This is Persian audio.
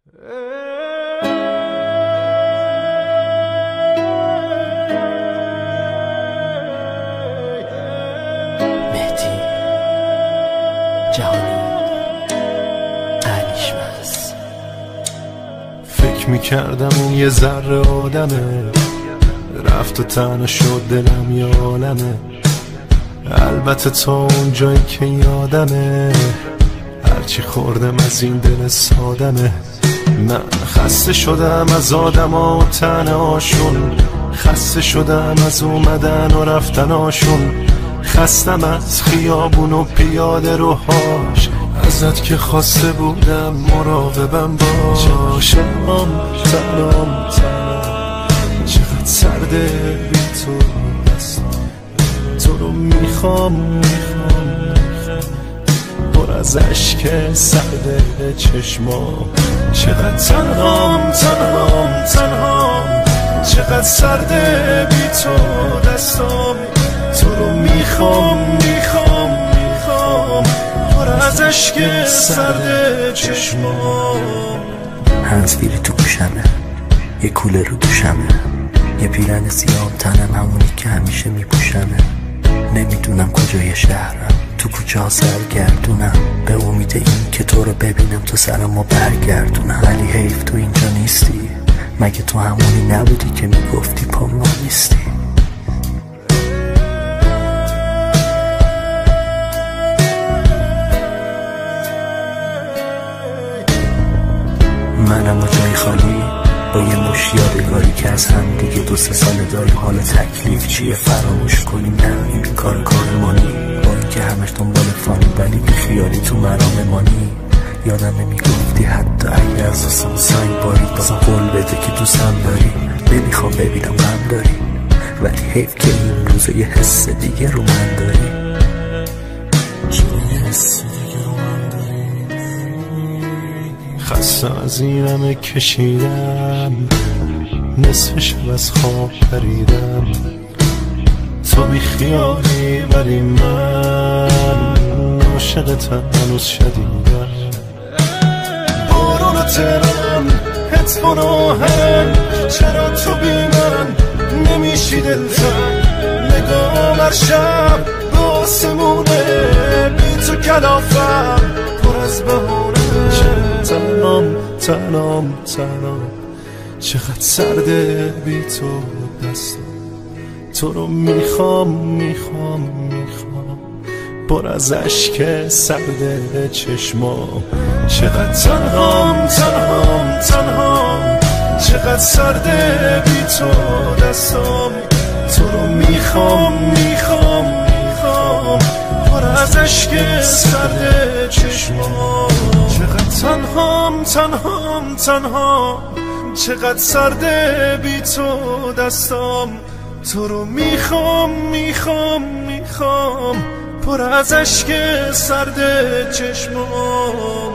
مهدی جهانی دانشمند. فکر میکردم اون یه ذره آدمه، رفت و تنها شد دلم یه عالمه. البته تا اون جایی که یادمه، هرچی خوردم از این دل سادمه. من خسته شدم از آدما و تنهاشون، خسته شدم از اومدن و رفتناشون، خستم از خیابون و پیاده روهاش، ازت که خواسته بودم مراقبم باش. تنام چقدر سرده بی تو، تو رو میخوام پر از عشق سرده چشمام. چقدر تنهام چقدر سرده بی تو دستام. تو رو میخوام پر از عشق سرده چشمام. هنزفیری تو گوشمه، یه کوله رو دوشمه، یه پیرن سیام تنم همونی که همیشه میپوشمه. نمیدونم کجای شهرم، تو کوچه ها سرگردونم، به امید این که تو رو ببینم تو سرمو برگردونم. ولی حیف تو اینجا نیستی، مگه تو همونی نبودی که میگفتی پام نیستی؟ منم و جای خالی با یه مش یادگاری که از هم دیگه 2-3 ساله داریم. حالا تکلیف چیه فراموش کنیم؟ نه این کارمانی، با اینکه همش دنبال فانی ولی بی خیالی تو مرام مانی. یادم نمیگفتی حتی اگه از آسم سنگ بارید بازم قول بده که دوستم داری. نمیخوام ببینم غم داری، ولی حیف که این روزا یه حس دیگه رو من داری. خسته از این همه کشیدم، نصف شب از خواب پریدم. تو بی خیالی ولی من عاشقتم هنوز شدیدم. بارون و ترم هتفون و هرم، چرا تو بی من نمیشی دلتم؟ نگام هر شب به آسمونه، بی تو کلافم پر از بهونه. تنام چقدر سرده بی تو دستم. تو رو میخوام پر از عشق سرده چشمام. چقدر تنهام چقدر سرده بی تو دستام. تو رو میخوام پر از عشق سرده چشمام. چقدر تنهام چقدر سرده بی تو دستام. تو رو میخوام پر از عشق سرده چشمام.